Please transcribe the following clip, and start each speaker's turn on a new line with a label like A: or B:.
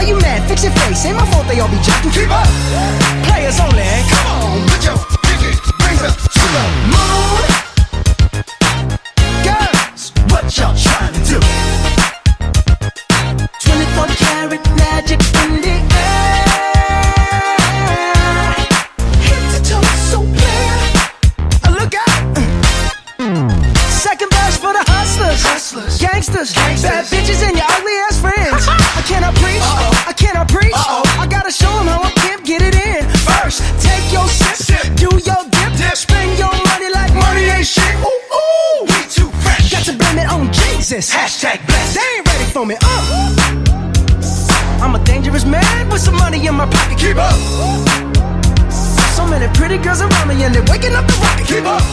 A: you mad? Fix your face. Ain't my fault they all be jacking. Keep up. Players only. Come on, put your pinky rings up to the moon. Girls, what y'all trying to do? 24 karat magic in the air. Head to toe so clear. Look out. Second verse for the hustlers, gangsters, bad bitches and your ugly ass friends. I cannot preach, I cannot preach. I gotta show them how I pimp, get it in. First, take your sip, do your dip, spend your money like money ain't shit. Ooh, ooh, we too fresh. Got to blame it on Jesus. Hashtag blessed. They ain't ready for me. I'm a dangerous man with some money in my pocket. Keep up. So many pretty girls around me and they're waking up the rocket. Keep up.